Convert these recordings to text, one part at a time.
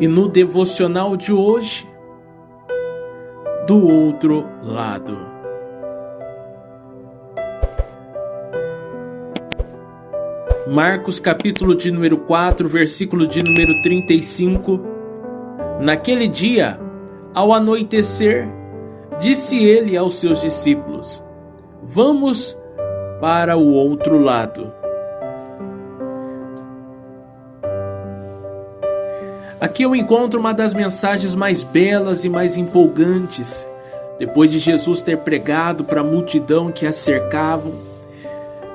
E no devocional de hoje, do outro lado. Marcos capítulo de número 4, versículo de número 35. Naquele dia, ao anoitecer, disse ele aos seus discípulos: vamos para o outro lado. Aqui eu encontro uma das mensagens mais belas e mais empolgantes. Depois de Jesus ter pregado para a multidão que a cercavam,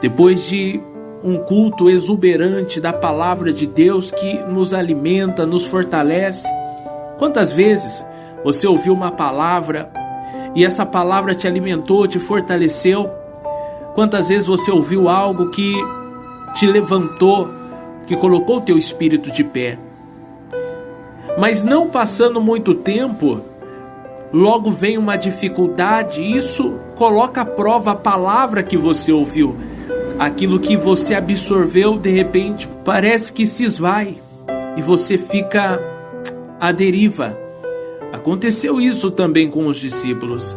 depois de um culto exuberante da palavra de Deus que nos alimenta, nos fortalece. Quantas vezes você ouviu uma palavra e essa palavra te alimentou, te fortaleceu? Quantas vezes você ouviu algo que te levantou, que colocou o teu espírito de pé? Mas não passando muito tempo, logo vem uma dificuldade, e isso coloca à prova a palavra que você ouviu. Aquilo que você absorveu, de repente, parece que se esvai e você fica à deriva. Aconteceu isso também com os discípulos.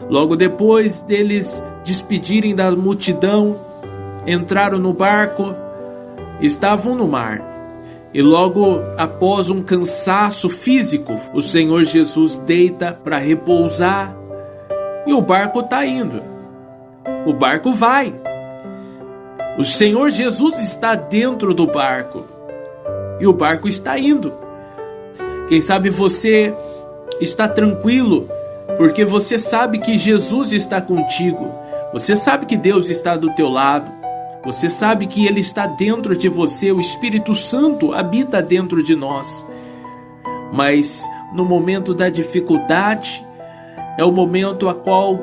Logo depois deles despedirem da multidão, entraram no barco, estavam no mar. E logo após um cansaço físico, o Senhor Jesus deita para repousar e o barco está indo. O barco vai. O Senhor Jesus está dentro do barco e o barco está indo. Quem sabe você está tranquilo porque você sabe que Jesus está contigo. Você sabe que Deus está do teu lado. Você sabe que Ele está dentro de você, o Espírito Santo habita dentro de nós. Mas no momento da dificuldade, é o momento a qual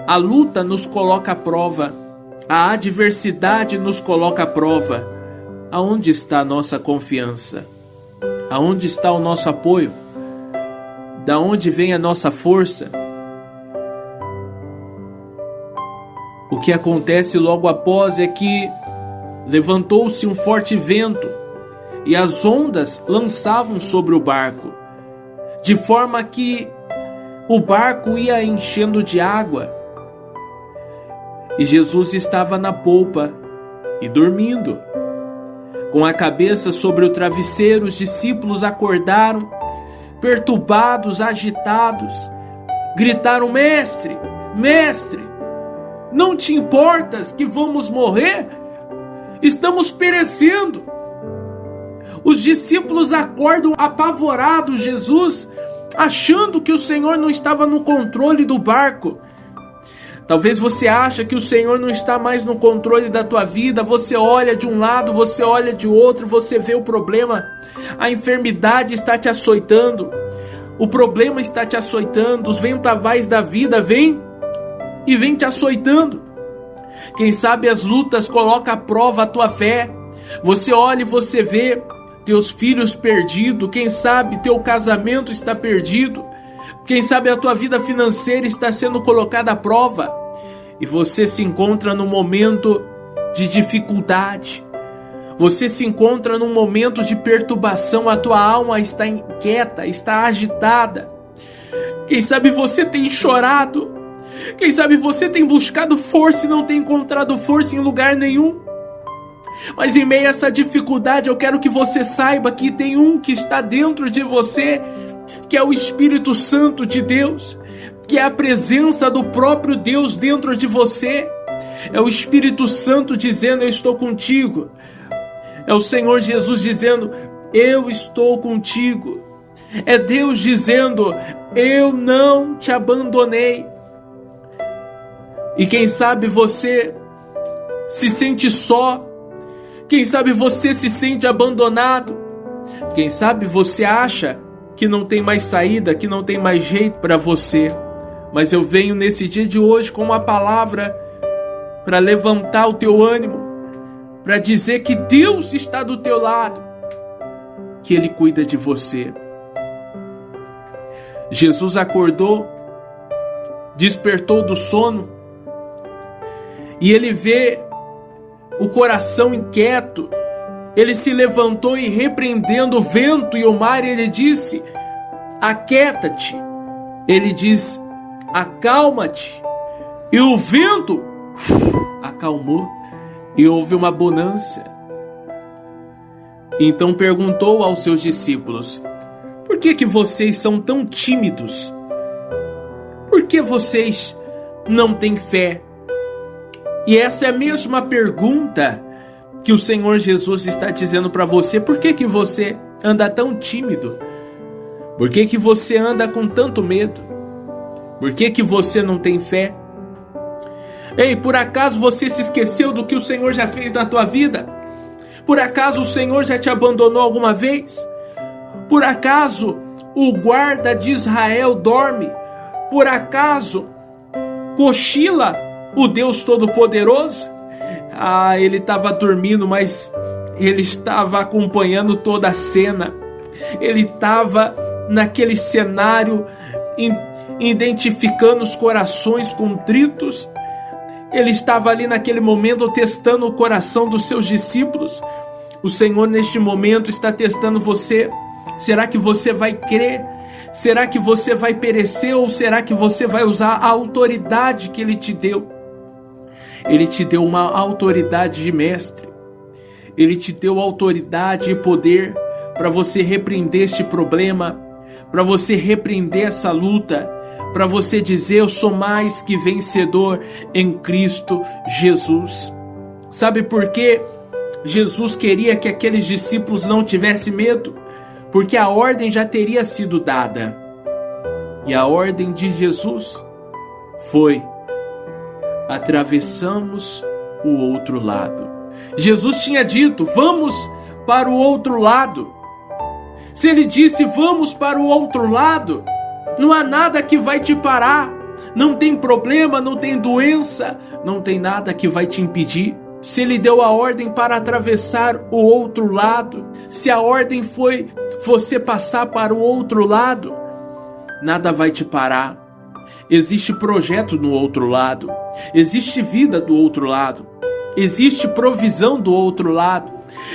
a luta nos coloca à prova, a adversidade nos coloca à prova. Aonde está a nossa confiança? Aonde está o nosso apoio? Da onde vem a nossa força? O que acontece logo após é que levantou-se um forte vento e as ondas lançavam sobre o barco, de forma que o barco ia enchendo de água. E Jesus estava na polpa e dormindo. Com a cabeça sobre o travesseiro, os discípulos acordaram, perturbados, agitados. Gritaram: Mestre, Mestre! Não te importas que vamos morrer? Estamos perecendo. Os discípulos acordam apavorados Jesus, achando que o Senhor não estava no controle do barco. Talvez você ache que o Senhor não está mais no controle da tua vida. Você olha de um lado, você olha de outro, você vê o problema. A enfermidade está te açoitando. O problema está te açoitando. Os ventavais da vida vêm e vem te açoitando. Quem sabe as lutas colocam à prova a tua fé. Você olha e você vê teus filhos perdidos. Quem sabe teu casamento está perdido. Quem sabe a tua vida financeira está sendo colocada à prova. E você se encontra num momento de dificuldade. Você se encontra num momento de perturbação. A tua alma está inquieta, está agitada. Quem sabe você tem chorado. Quem sabe você tem buscado força e não tem encontrado força em lugar nenhum. Mas em meio a essa dificuldade, eu quero que você saiba que tem um que está dentro de você, que é o Espírito Santo de Deus, que é a presença do próprio Deus dentro de você. É o Espírito Santo dizendo: eu estou contigo. É o Senhor Jesus dizendo: eu estou contigo. É Deus dizendo: eu não te abandonei. E quem sabe você se sente só. Quem sabe você se sente abandonado. Quem sabe você acha que não tem mais saída, que não tem mais jeito para você. Mas eu venho nesse dia de hoje com uma palavra para levantar o teu ânimo, para dizer que Deus está do teu lado, que Ele cuida de você. Jesus acordou, despertou do sono, e ele vê o coração inquieto, ele se levantou e, repreendendo o vento e o mar, ele disse: aquieta-te. Ele diz: acalma-te. E o vento acalmou e houve uma bonança. Então perguntou aos seus discípulos: por que vocês são tão tímidos? Por que vocês não têm fé? E essa é a mesma pergunta que o Senhor Jesus está dizendo para você. Por que você anda tão tímido? Por que você anda com tanto medo? Por que você não tem fé? Ei, por acaso você se esqueceu do que o Senhor já fez na tua vida? Por acaso o Senhor já te abandonou alguma vez? Por acaso o guarda de Israel dorme? Por acaso cochila o Deus Todo-Poderoso? Ele estava dormindo, mas ele estava acompanhando toda a cena. Ele estava naquele cenário, identificando os corações contritos. Ele estava ali naquele momento testando o coração dos seus discípulos. O Senhor neste momento está testando você. Será que você vai crer? Será que você vai perecer? Ou será que você vai usar a autoridade que Ele te deu? Ele te deu uma autoridade de mestre. Ele te deu autoridade e poder para você repreender este problema, para você repreender essa luta, para você dizer: eu sou mais que vencedor em Cristo Jesus. Sabe por quê? Jesus queria que aqueles discípulos não tivessem medo, porque a ordem já teria sido dada. E a ordem de Jesus foi: atravessamos o outro lado. Jesus tinha dito: vamos para o outro lado. Se ele disse vamos para o outro lado, não há nada que vai te parar. Não tem problema, não tem doença, não tem nada que vai te impedir. Se ele deu a ordem para atravessar o outro lado, se a ordem foi você passar para o outro lado, nada vai te parar. Existe projeto no outro lado, existe vida do outro lado, existe provisão do outro lado,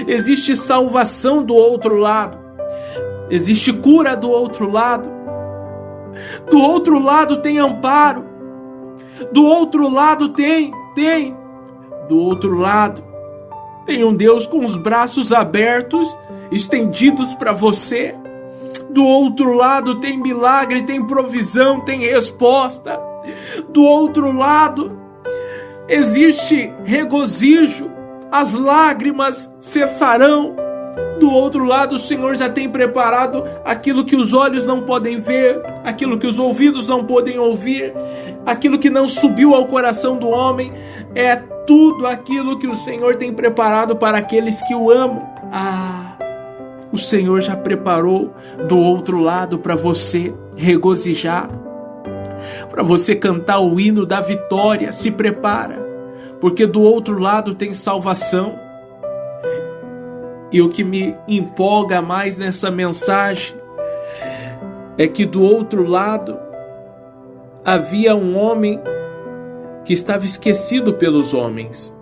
existe salvação do outro lado, existe cura do outro lado. Do outro lado tem amparo, do outro lado tem. Do outro lado tem um Deus com os braços abertos, estendidos para você. Do outro lado tem milagre, tem provisão, tem resposta. Do outro lado existe regozijo, as lágrimas cessarão. Do outro lado o Senhor já tem preparado aquilo que os olhos não podem ver, aquilo que os ouvidos não podem ouvir, aquilo que não subiu ao coração do homem. É tudo aquilo que o Senhor tem preparado para aqueles que o amam. O Senhor já preparou do outro lado para você regozijar, para você cantar o hino da vitória. Se prepara, porque do outro lado tem salvação. E o que me empolga mais nessa mensagem é que do outro lado havia um homem que estava esquecido pelos homens,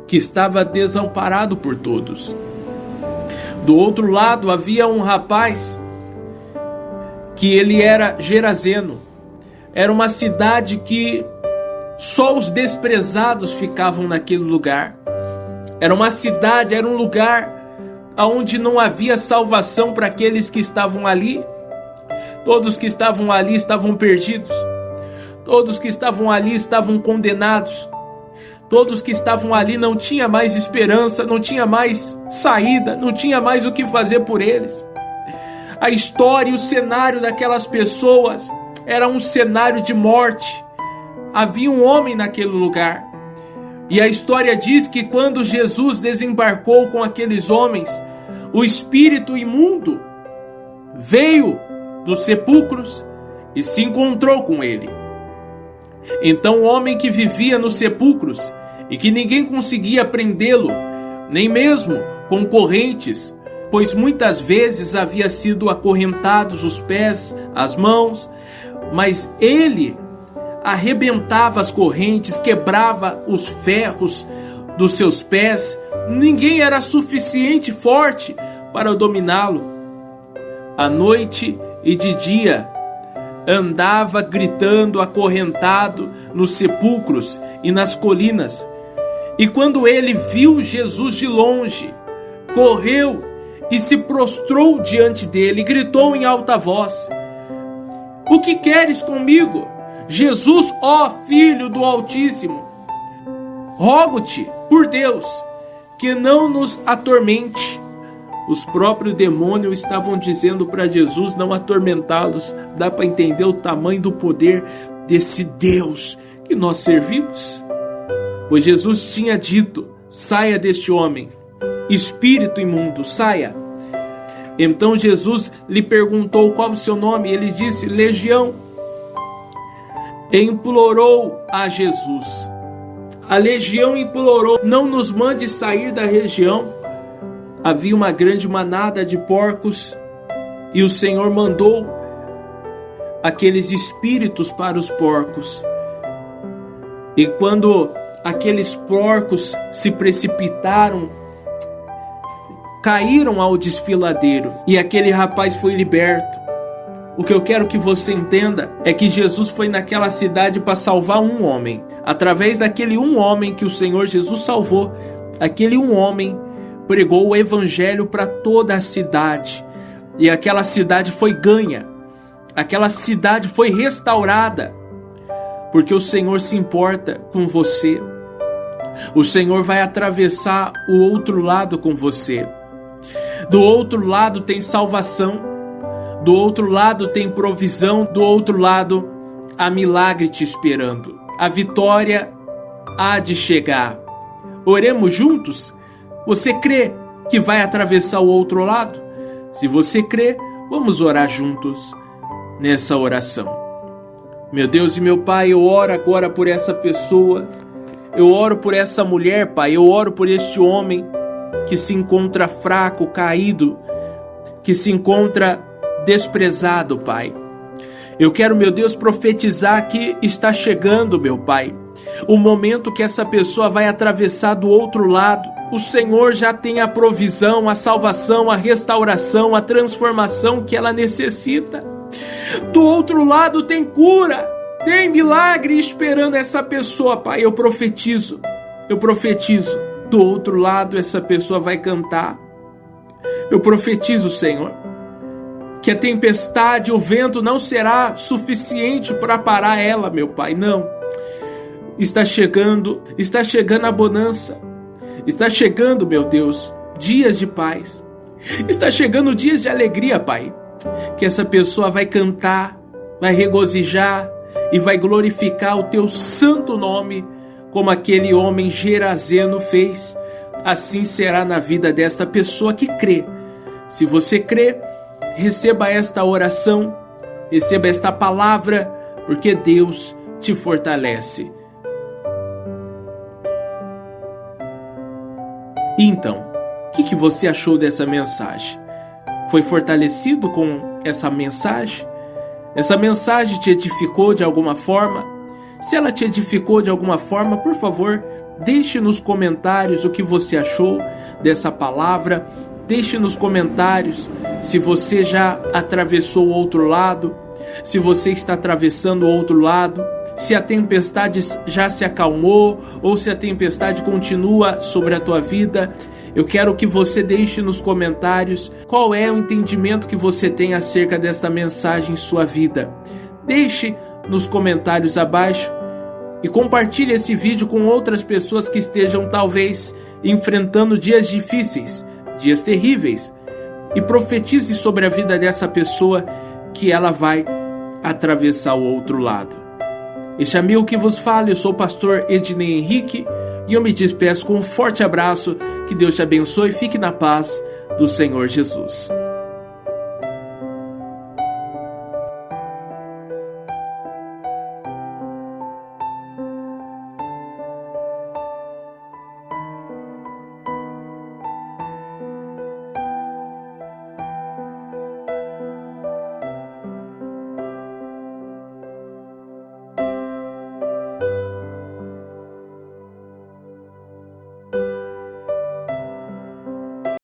que estava desamparado por todos. Do outro lado havia um rapaz que ele era Gerazeno. Era uma cidade que só os desprezados ficavam naquele lugar. Era uma cidade, era um lugar onde não havia salvação para aqueles que estavam ali. Todos que estavam ali estavam perdidos. Todos que estavam ali estavam condenados. Todos que estavam ali não tinha mais esperança, não tinha mais saída, não tinha mais o que fazer por eles. A história e o cenário daquelas pessoas era um cenário de morte. Havia um homem naquele lugar. E a história diz que quando Jesus desembarcou com aqueles homens, o espírito imundo veio dos sepulcros e se encontrou com ele. Então o homem que vivia nos sepulcros e que ninguém conseguia prendê-lo, nem mesmo com correntes, pois muitas vezes havia sido acorrentados os pés, as mãos, mas ele arrebentava as correntes, quebrava os ferros, dos seus pés, ninguém era suficiente forte para dominá-lo. À noite e de dia, andava gritando acorrentado nos sepulcros e nas colinas. E quando ele viu Jesus de longe, correu e se prostrou diante dele e gritou em alta voz: "O que queres comigo, Jesus, ó Filho do Altíssimo? Rogo-te, por Deus, que não nos atormente." Os próprios demônios estavam dizendo para Jesus não atormentá-los. Dá para entender o tamanho do poder desse Deus que nós servimos? Pois Jesus tinha dito: "Saia deste homem, espírito imundo, saia." Então Jesus lhe perguntou qual o seu nome. Ele disse: "Legião." E implorou a Jesus. A legião implorou: "Não nos mande sair da região." Havia uma grande manada de porcos e o Senhor mandou aqueles espíritos para os porcos. E quando aqueles porcos se precipitaram, caíram ao desfiladeiro e aquele rapaz foi liberto. O que eu quero que você entenda é que Jesus foi naquela cidade para salvar um homem. Através daquele um homem que o Senhor Jesus salvou, aquele um homem pregou o evangelho para toda a cidade. E aquela cidade foi ganha. Aquela cidade foi restaurada. Porque o Senhor se importa com você. O Senhor vai atravessar o outro lado com você. Do outro lado tem salvação. Do outro lado tem provisão. Do outro lado há milagre te esperando. A vitória há de chegar. Oremos juntos? Você crê que vai atravessar o outro lado? Se você crê, vamos orar juntos nessa oração. Meu Deus e meu Pai, eu oro agora por essa pessoa. Eu oro por essa mulher, Pai. Eu oro por este homem que se encontra fraco, caído, que se encontra desprezado, Pai. Eu quero, meu Deus, profetizar que está chegando, meu Pai, o momento que essa pessoa vai atravessar do outro lado. O Senhor já tem a provisão, a salvação, a restauração, a transformação que ela necessita. Do outro lado tem cura, tem milagre esperando essa pessoa, Pai. Eu profetizo. Do outro lado essa pessoa vai cantar. Eu profetizo, Senhor, que a tempestade, o vento não será suficiente para parar ela, meu Pai. Não. Está chegando a bonança. Está chegando, meu Deus, dias de paz. Está chegando dias de alegria, Pai. Que essa pessoa vai cantar, vai regozijar e vai glorificar o Teu santo nome, como aquele homem Gerazeno fez. Assim será na vida desta pessoa que crê. Se você crê, receba esta oração, receba esta palavra, porque Deus te fortalece. Então, o que você achou dessa mensagem? Foi fortalecido com essa mensagem? Essa mensagem te edificou de alguma forma? Se ela te edificou de alguma forma, por favor, deixe nos comentários o que você achou dessa palavra. Deixe nos comentários se você já atravessou o outro lado, se você está atravessando o outro lado, se a tempestade já se acalmou ou se a tempestade continua sobre a tua vida. Eu quero que você deixe nos comentários qual é o entendimento que você tem acerca desta mensagem em sua vida. Deixe nos comentários abaixo e compartilhe esse vídeo com outras pessoas que estejam talvez enfrentando dias difíceis, dias terríveis, e profetize sobre a vida dessa pessoa que ela vai atravessar o outro lado. Este amigo que vos fala, eu sou o pastor Ednei Henrique e eu me despeço com um forte abraço. Que Deus te abençoe e fique na paz do Senhor Jesus.